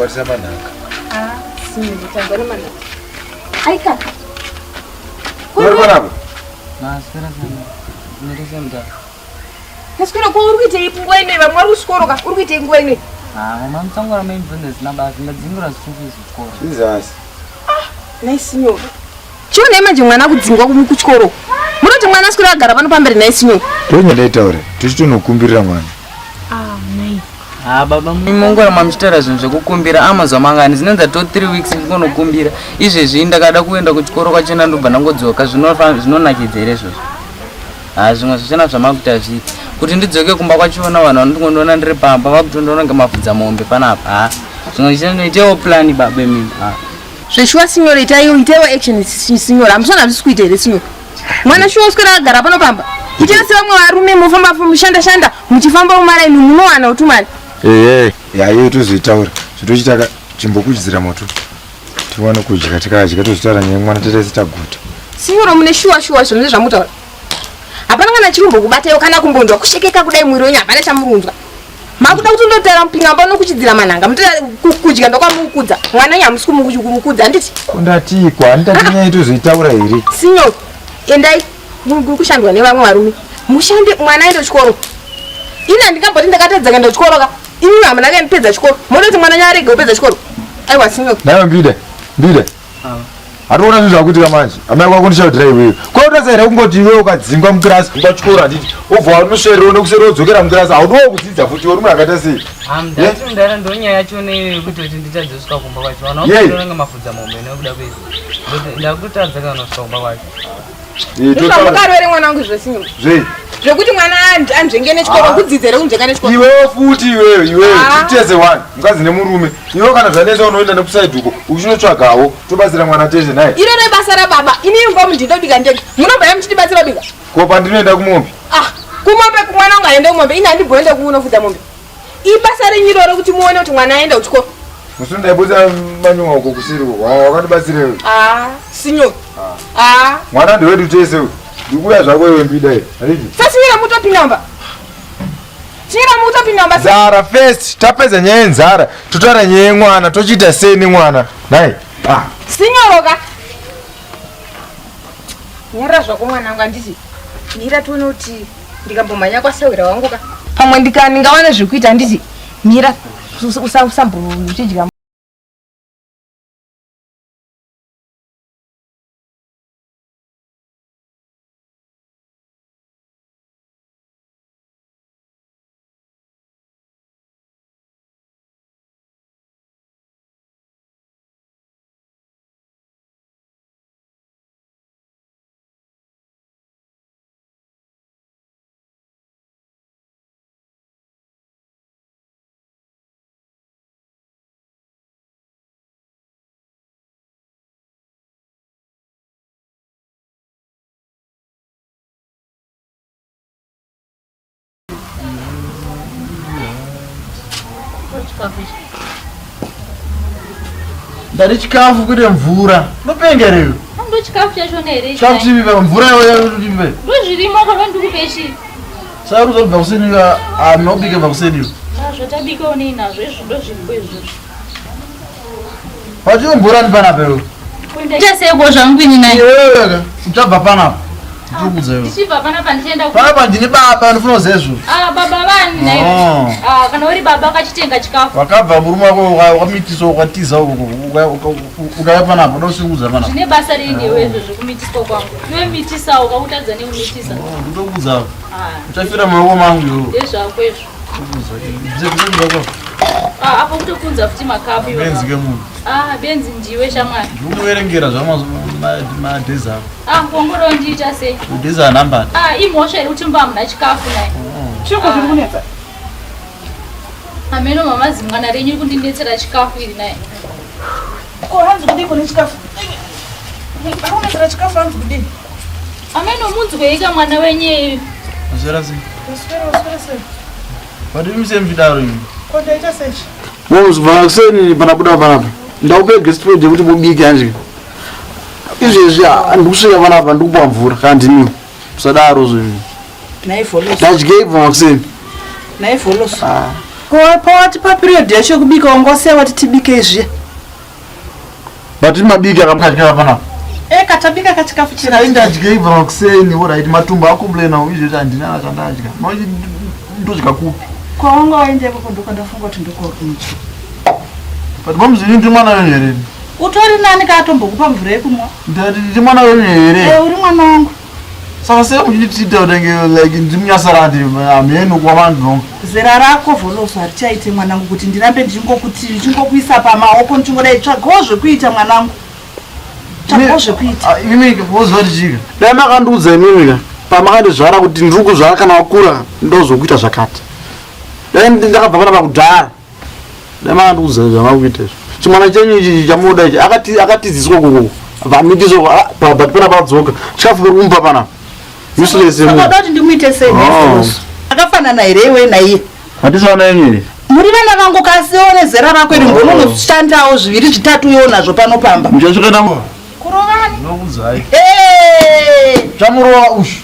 kwarisa manaka. Signor, tambara manaka. Aika. Kwani Spera sana. Nirisemda. Nasikira ko urikuite ingwa ine vamwe vari kusikoroka urikuite ingwa ine. Mama mtsangora main business nabasi ndadzingura zvitufu zvikoro. Jesus. Nai signor. Chione manje mwana kudzingwa kuchikoro. Munoti mwana asikira agara pano pamberi nai signor. Tonye ndaitaure. Tichitonokumbirira mwana. Nai. Baba mungora mamuchitara zvinhu zvekukumbira amazuva mangani zvinonza to 3 weeks ndikonokumbira izvezvi ndakada kuenda kuchikoro kwachena ndobva ndangodzoka zvinonakidza here izvozvo. Zvimwe zvichena zvamakuita zviti kuti ndidzoke kumba kwachiona vanhu vandingondoona ndiri pamba vakutondoona ngemafudza mombe panapa. Zvimwe zvichanoitewo plani babe mimi. Zveshuwa signor itaiwo action signor amusona zvisi kuita here signor. Mwana shuwa usikira agara pano pamba. Ichese vamwe varume mufamba mushanda muchifamba umaraini munowana utumani. Yayo tozoitaura zvitochitaka chimbokuchidzira moto tiwane kudya tikadya tozotaura nyaya mwana tese taguta. Signor mune shuwa zvonde zvamutaura. Hapana kana chirumbo kubatayo kana kumbondwa kushekeka kudai mwiri wenyu hapana chamurunzwa. Makuda kuti ndotara mpingamba nokuchidzira manhanga mutira kudya ndokwamukudza mwana nyamusi kumukudza anditi. Kundatikwa andati nyaya tozoitaura here. Signor endai kushandwa nevamwe varume mushande mwana aende kuchikoro. Ina ndingamboti ndakatedza kuenda kuchikoro ka imi hamuna kuendapedza chikoro munoti mwana nyarege kupedza chikoro. Aiwa signor. Nawe mbide hationa zvinhu zvakuitika manje amai kwako ndishaudhira iwewe kwautasaira kungoti iwewe ukadzingwa mukirasi pachikoro handiti obva unosverero nekuseri wodzokera mukirasi haudiwo kudzidza futi uri munhu akaita sei. Ndara ndonyaya yacho neyekuti ndichadzosvika kumba kwacho vana vakutoronga mafudza mombe nekuda kwezvo ndakutadza kana kusvika kumba kwacho. Ndozvamukarwere mwana wangu zvesignor zvekuti mwana anzvenge nechikoro kudzidzere kunzvenga nechikoro. Iwewe futi iwewe titese one mukadzi nemurume iwewe kana zvanesa unoenda nekusaidhi uko uchinotsvagawo tobatsira mwana tese naye. Iroro basa rababa ini ngomu ndinobika ndege munobva muchitibatsira bika ko pandinoenda kumombe. Kumombe kumwana wangu aende kumombe ini handibhoenda kumunofudza mombe. Ibasa renyu iroro kuti muone kuti mwana aenda kuchikoro. Musundaibusa manyuma uko kusiriko wakatibatsire. Signor. Mwana ndiwedu tese ndikuya zvako iwe mbida here handiti. Sasinyira mutopinamba. Chira mutopinamba. Nzara first tapedza nyaya yenzara totaura nyaya yemwana tochiita sei nemwana nai. Signoroka. Nyara zvako mwana wangu handiti. Mira tuone kuti ndikambomhanya kwasewera wangu ka. Pamwe ndingawana zvekuita handiti. Mira usambo uchidya. Ndari chikafu kuti mvura nopengereyo ndo chikafu chacho nere chikafu chivive mvura yoyachivive ndo zvirimo kana ndikupeshi saka kuzobva kuseni nobike bva kuseniyo zvatabika unei nazvo izvo ndo zviripo izvozvo pachiwe mvura ndipanapeyo kuita seko zvangu ini naye iwewe uchabva panapa ndikudzeyo ndichibva panapa ndichienda panapa ndine baba ndifuna zezvo baba vani naye kana uri baba akachitenga chikafu wakabva murume wako wakamitisa ukwatiza ukaya panapa ndosikuudza panapa zvine basa reingewe izvozvo kumitiswa kwangu iwe mitisa ukautadza nemumitisa ndokudza uchafira maoko mangu iwo ndezvako izvo apa kutokunza futi makapu benzike munhu benzi ndiwe shamwari ndikuverengera zvamadhezi ako ngongoro ndiita sei udhezi anambani imhosva iri kuti mbamuna chikafu naye chiko zviri kunetsa ameno mama zimwana renyu iri kundinetsera chikafu iri naye hanzi kudiko nechikafu akunetsera chikafu hanzi kudini ameno munzweika mwana wenyeyu asera sei padiri musemvidaro imi kondaita sechi muzvara kuseni panabuda panapa ndaupe gestipedi yekuti mubike hanje izvezvi handikusvika panapa ndikupa mvura kana ndiniwo musadaro zvinhu ndadyei bva makuseni Pawati paperiod yacho kubika wangose wati tibike zviya. Bati mabiki akamukatya pana. Katabika kachikafu china. Ndadye ibva kuseni ora matumbo akomplena izvo handina chandadya. Manje ndodya kupi? Kwawanga waendepo kundokandafunga kuti ndokorumchi. But mamuzini ndi mwana wenyu here. Utori nani katombokupa mvura yekumwa? Ndi mwana wenyu here. Uri mwana wangu. Saka sei muchitiita kutenge like ndimunyasarati amhenu kwavanhu. Zera rako vholoso harichaite mwanangu kuti ndirambe ndichingokuisa pamaoko ndichingodai tsvagawo zvekuita mwanangu. Tsvagawo zvekuita. Imi woziva tichika. Dai makandiudza imimi pamakandizvara kuti ndiri kuzvara kana wakura ndozokuita zvakati. Dai ndakabva panapa kudhara. Dai makandiudza zvamakuita izvo. Chimwana chenyu ichi chamuda ichi akatidziswa kuko. Vamitiso but panapa adzoka. Chikafu pekumba panapa. Saka kuti ndimuite sei nefoso. Akafanana here iwe naiye. Hatisaona yenyu here. Muri vana vangu kasione zera rako iri ngononoshandawo zviviri zvitatu iwo nazvo panopamba. Muchasvika namo. Kurovani. Nokudzai. Chamurova ushu.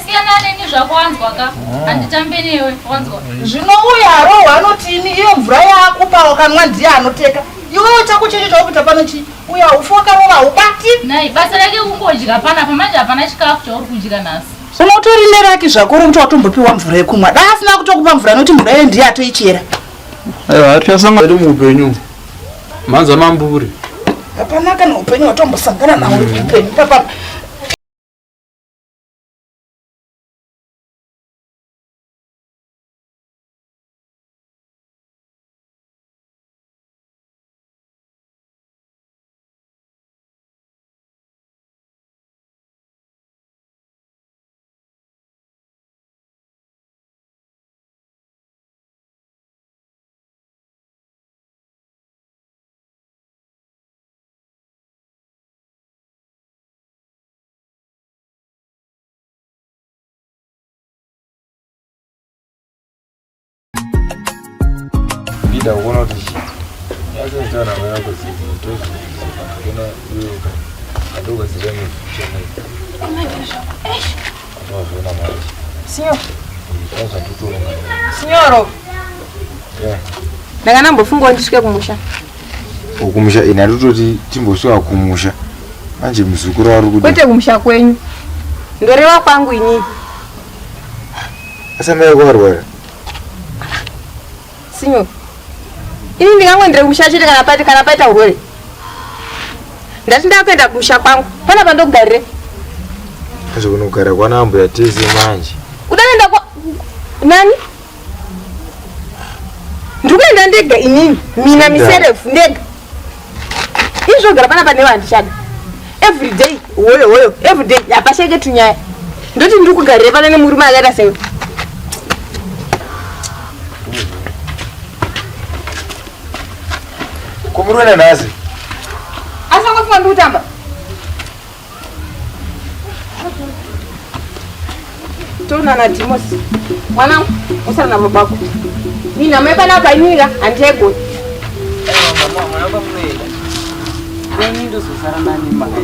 Siyana neni zvako wanzwa ka. Handitambe newe wanzwa. Zvino uya haro wanotini iyo mvura yakupa wakanwa ndiye anoteka. Iwe chako checho chakuita pano chi. Uya ufoka rova ubati. Nai basa rake kungodya panapa manje hapana chikafu chauri kudya nasi. Unotori neraki zvako uri kuti watombopiwa mvura yekumwa. Dai asina kutokupa mvura noti mvura iyo ndiye atoichera. Aiwa hatichasanga ndi muupenyu. Manza mamburi. Hapana kana upenyu watombosangana nawo uri muupenyu. Papa. Bida kuona kuti yazoitana mwana kuziva tozi kuna uyo adogo ziremu chena azona mali Senhor. Sasa tutoronga. Senhor. Yeah. Ndakanambofunga ndisvike kumusha. Kumusha ina tutoti timbosvika kumusha. Manje muzukuru ari kudi. Kwete kumusha kwenyu. Ndoreva kwangu inini. Asa mai kwarwara. Senhor. Ini ndingangoendere kumusha chete kana paita urwere. Ndati ndakuenda kumusha kwangu. Pana pandokugarire. Azvo kunogara kwana ambuya tese manje. Udaenda kwa nani? Ndikuenda ndega inini. Mina miserefu ndega. Izvo gara pana pane vandichada. Every day, woyo, every day. Apasheke tunyaya. Ndoti ndikugarire pana nemurume akaita sewe. Kumurwana nazi. Asa ngofunga ndikutamba. Tona na Timosi. Mwanangu, usana na babako. Nina mepana pa nyinga anjego.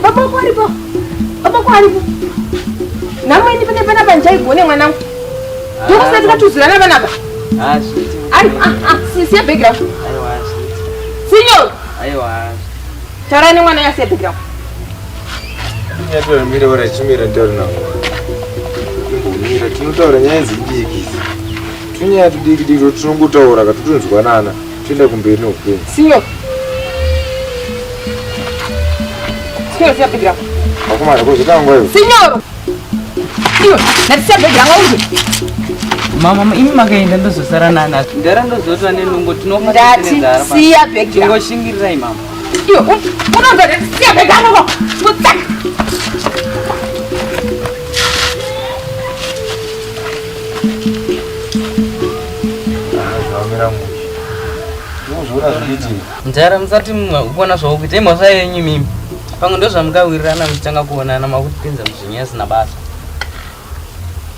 Babako alipo. Babako alipo. Namwe ndi pene pa njaigo ne mwanangu. Ndiko sasa tuzulana bana ba. Si background. Senhor. Tarani mwana ya background. Nyato mire ora chimira ndori nangu. Mira tinotaura nyaya dzidiki. Tunyaya tudiki tunongotaura katutonzwanana. Tienda kumberi noupenyu. Senhor. Senhor, se background. Akomana kozotanga wewe. Senhor. Senhor, natsia background uyu. Mama, imi makaenda ndozosara nana. Ndara ndozotwa nenungo tinokutenedzara. Siya background. Tingoshingirirai mama. Iyo, unonzwa siya background. Mutsaka. Njara musati kuona zvakuita imhosva yenyu mimi. Pamwe ndozvamukawirirana muchitanga kuonana makutipinza muzvinya asina basa.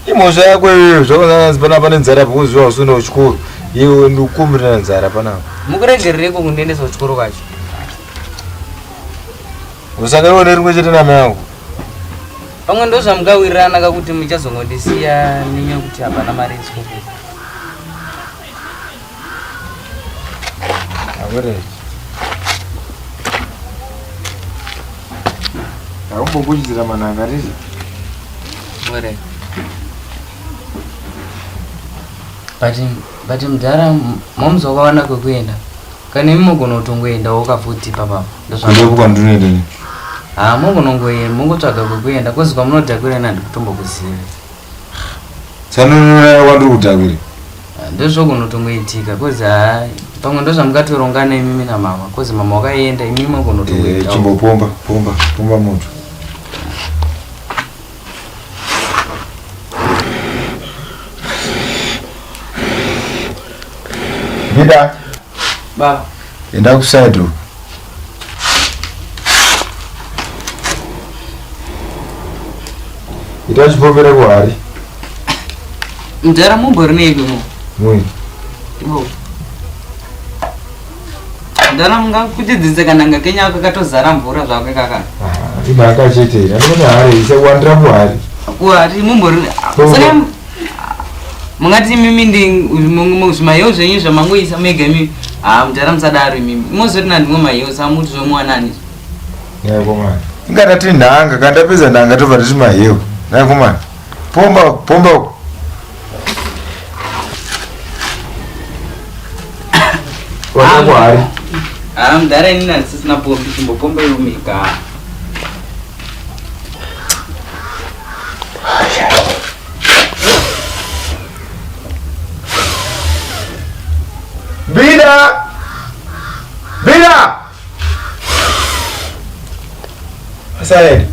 Imhosva yako iyoyo zvakanzi panapa nenzara pakuziva usina kuchikoro. Iwe ndikukumbirana nzara panapa. Mukuregerereko kundiendesa kuchikoro kwacho. Usangaione rimwe chete nama yangu. Pamwe ndozvamukawirirana kakuti muchazongondisiya nenyaya kuti hapana mari yechikoro. Agora. Aumbokuchizira mananga rizi. Ore. But mudhara momzokawana kwekuenda. Kane mugona utongoenda wakafuti papa. Ndokuka ndinoenda ni. Mugonongoenda mungotsvaga kwekuenda kozi kwamunodhakwira nandi kutombokuziva. Sanonona wandiri kudhakwira. Ndozvokunotongoitika kozi pamwe ndozvamukatorongana imimi namama kozi mama wakaenda imimi mugonotongoenda. Chimbopomba mutu. Vida. Baba. Enda kusaido. Itachipopera kuhari. Mudhara mumbori neigumo. Mui. Ivo. Mudhara mungakuchidzisa kana ngakenya kakatozara mvura zvakwe kaka. Ima akachetera. Ndikona hari isawandira kuhari. Kuhari mumbori. Saka mungati mimi ndi zvimayewo zvenyu zvamangoisa mega mimi. Mudhara musadaro mimi. Mozoti nandimwe mayewo samuti zvomuwanani. Naikomana. Ingatati nhanga kandapedza nhanga tobva titi mahewu. Naikomana. Pomba. Wakakwari. Mudhara inini handisisina pombi chimbopomba irumika. Vida! Asaidi.